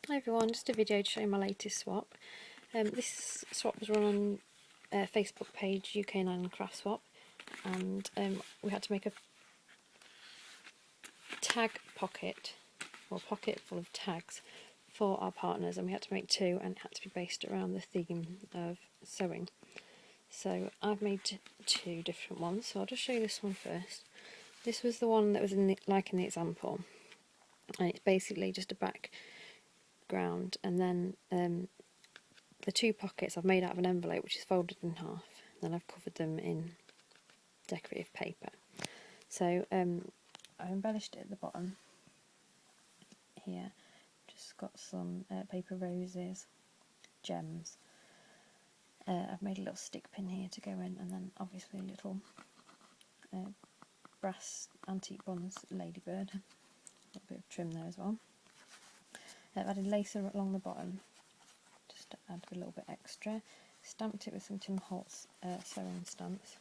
Hi everyone, just a video to show you my latest swap. This swap was run on Facebook page UK9 Craft Swap, and we had to make a tag pocket, or pocket full of tags for our partners, and we had to make two, and it had to be based around the theme of sewing. So I've made two different ones, so I'll just show you this one first. This was the one that was in the example, and it's basically just a background, and then the two pockets I've made out of an envelope which is folded in half, then I've covered them in decorative paper. So I embellished it at the bottom here, just got some paper roses, gems. I've made a little stick pin here to go in, and then obviously a little brass antique bronze ladybird, a little bit of trim there as well. I've added lace along the bottom, just to add a little bit extra. Stamped it with some Tim Holtz sewing stamps,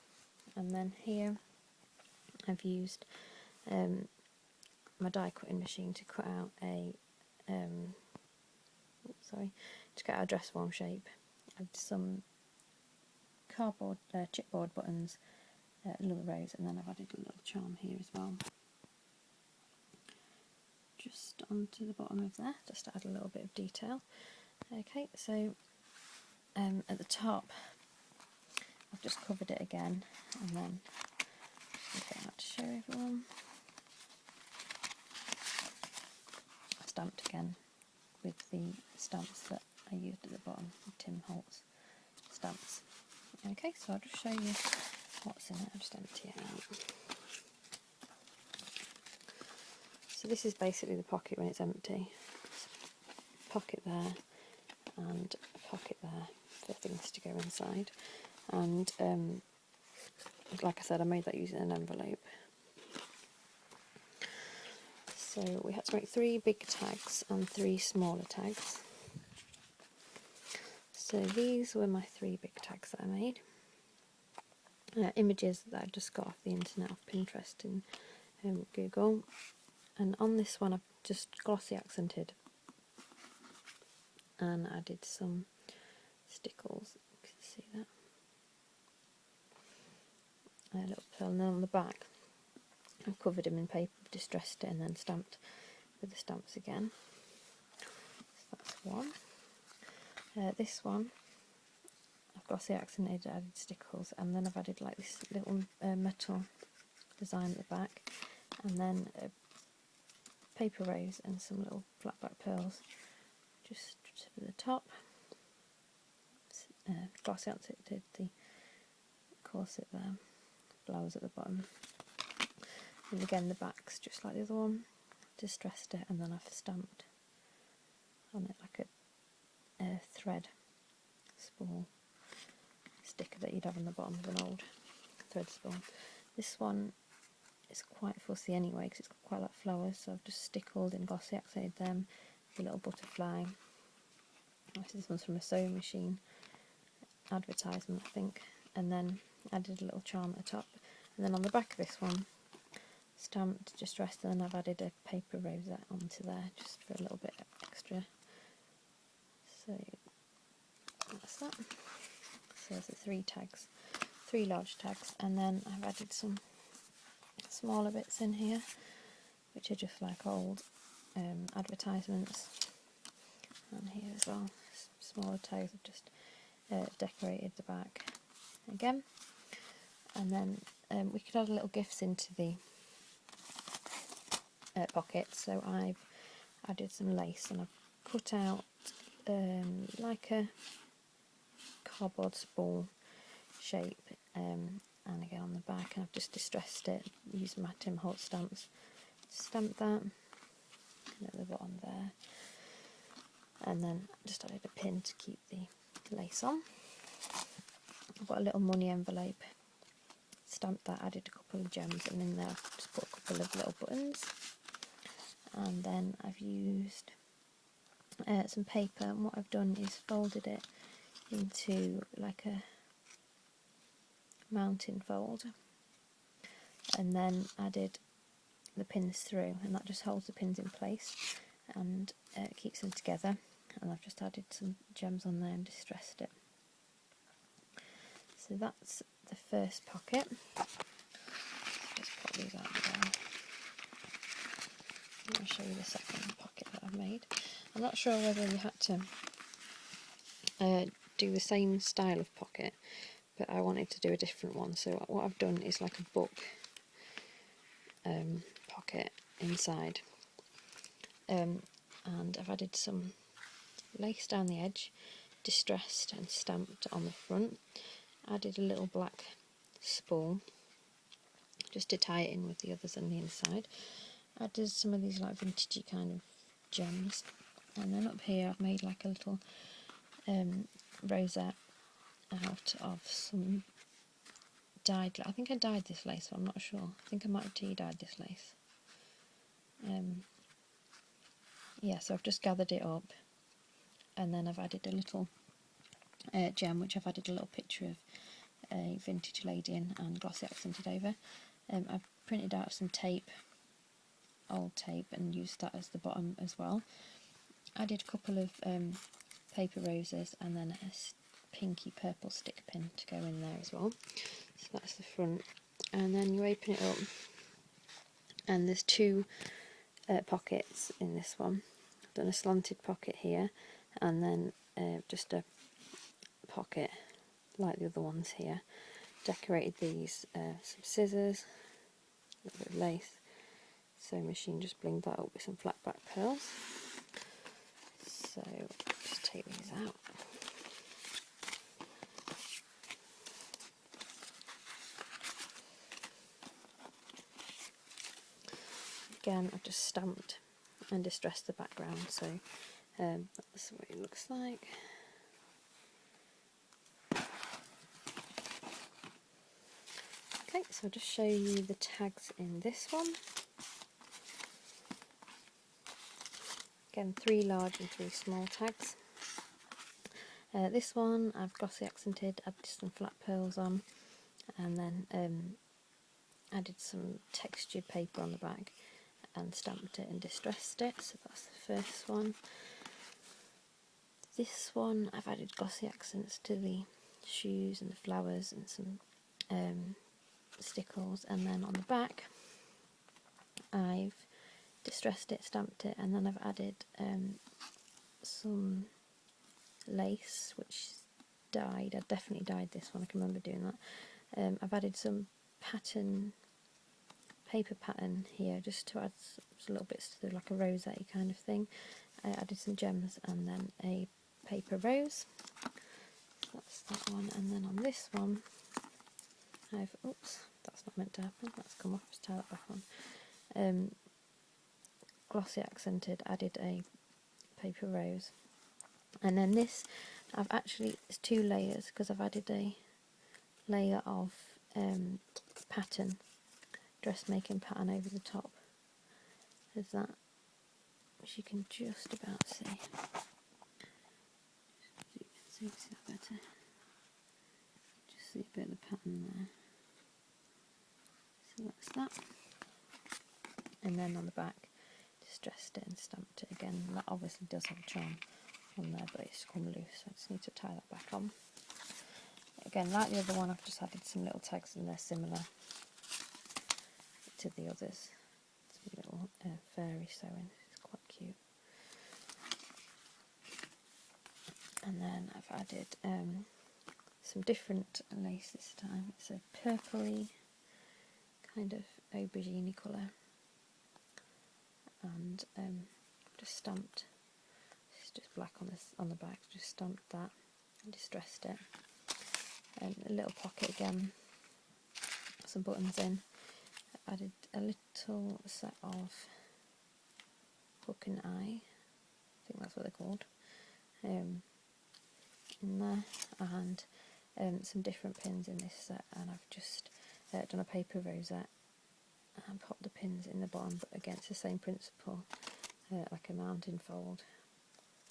and then here I've used my die cutting machine to cut out a dress form shape. I've some cardboard chipboard buttons, a little rose, and then I've added a little charm here as well, just onto the bottom of there, just to add a little bit of detail. Okay, so at the top I've just covered it again, and then I'll get that to show everyone. I stamped again with the stamps that I used at the bottom, the Tim Holtz stamps. Okay, so I'll just show you what's in it. I'll just empty it out. So this is basically the pocket when it's empty. Pocket there and a pocket there for things to go inside. And like I said, I made that using an envelope. So we had to make 3 big tags and 3 smaller tags. So these were my 3 big tags that I made. Images that I just got off the internet, off Pinterest and Google. And on this one I've just glossy accented and added some stickles. You can see that. A little pearl, and then on the back I've covered them in paper, distressed it, and then stamped with the stamps again. So that's one. This one I've glossy accented, added stickles, and then I've added like this little metal design at the back, and then a paper rose and some little flat back pearls just at the top. Glossy accented the corset there, flowers at the bottom, and again the back's just like the other one, distressed it, and then I've stamped on it like a thread spool sticker that you'd have on the bottom of an old thread spool. This one is quite fussy anyway because it's got quite a lot of flowers, so I've just stickled and glossy accented them with a little butterfly. This one's from a sewing machine advertisement, I think, and then added a little charm at the top, and then on the back of this one stamped, distressed, and then I've added a paper rosette onto there just for a little bit extra. So that's that. So there's the 3 tags, 3 large tags, and then I've added some smaller bits in here which are just like old advertisements, and here as well, smaller tags. I've just decorated the back again, and then we could add little gifts into the pocket, so I've added some lace, and I've cut out like a cardboard spool shape, and again on the back, and I've just distressed it using my Tim Holtz stamps. Stamped that at the bottom there, and then just added a pin to keep the lace on. I've got a little money envelope, stamped that, added a couple of gems, and in there I've just put a couple of little buttons, and then I've used some paper, and what I've done is folded it into like a mountain fold, and then added the pins through, and that just holds the pins in place, and it keeps them together. And I've just added some gems on there and distressed it. So that's the first pocket. Let's pop these out of there. I'll show you the second pocket that I've made. I'm not sure whether you had to do the same style of pocket, but I wanted to do a different one. So what I've done is like a book pocket inside, and I've added some lace down the edge, distressed and stamped on the front. Added a little black spool just to tie it in with the others on the inside. Added some of these like vintagey kind of gems, and then up here I've made like a little rosette out of some dyed, I think I dyed this lace, but I'm not sure. I think I might have tea dyed this lace. Yeah, so I've just gathered it up, and then I've added a little gem, which I've added a little picture of a vintage lady in and glossy accented over. I've printed out some tape, old tape, and used that as the bottom as well. Added a couple of paper roses and then a pinky purple stick pin to go in there as well. So that's the front, and then you open it up and there's two pockets in this one. I've done a slanted pocket here and then just a pocket like the other ones here. Decorated these some scissors, a little bit of lace, sewing machine just blinged that up with some flat back pearls. So just take these out. Again, I've just stamped and distressed the background, so that's what it looks like. Okay, so I'll just show you the tags in this one. Again, 3 large and 3 small tags. This one I've glossy accented, added some flat pearls on, and then added some textured paper on the back and stamped it and distressed it. So that's the first one. This one I've added glossy accents to the shoes and the flowers and some stickles, and then on the back I've distressed it, stamped it, and then I've added some lace which dyed. I definitely dyed this one, I can remember doing that. I've added some paper pattern here just to add some little bits to like a rosette kind of thing. I added some gems and then a paper rose. So that's that one, and then on this one I've, oops, that's not meant to happen, that's come off, just tie that back on. Glossy accented, added a paper rose, and then this I've actually, it's 2 layers because I've added a layer of pattern, dressmaking pattern over the top of that, which you can just about see. So you can see that better. Just see a bit of the pattern there. So that's that. And then on the back, distressed it and stamped it again. That obviously does have a charm on there, but it's come loose, so I just need to tie that back on. Again, like the other one, I've just added some little tags in there similar to the others. Some little fairy sewing, it's quite cute. And then I've added some different lace this time. It's a purpley kind of aubergine colour, and just stamped. It's just black on the back. Just stamped that and distressed it. And a little pocket again, some buttons in. I added a little set of hook and eye, I think that's what they're called, in there, and some different pins in this set, and I've just done a paper rosette and popped the pins in the bottom, but again it's the same principle, like a mountain fold,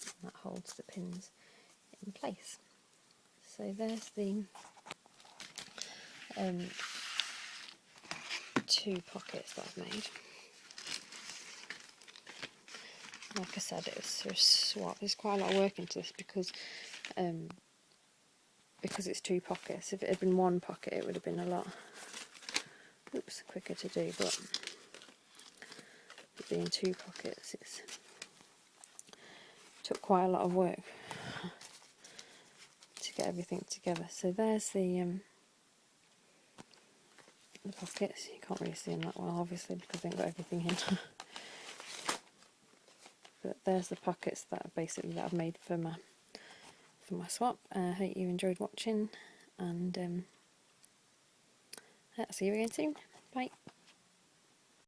and that holds the pins in place. So there's the 2 pockets that I've made. like I said, it's a swap. There's quite a lot of work into this because it's 2 pockets. If it had been 1 pocket, it would have been a lot quicker to do, but it being 2 pockets, it took quite a lot of work to get everything together. So there's the pockets. You can't really see them that well, obviously, because they haven't got everything in. But there's the pockets that I've made for my swap. I hope you enjoyed watching, and I'll see you again soon. Bye.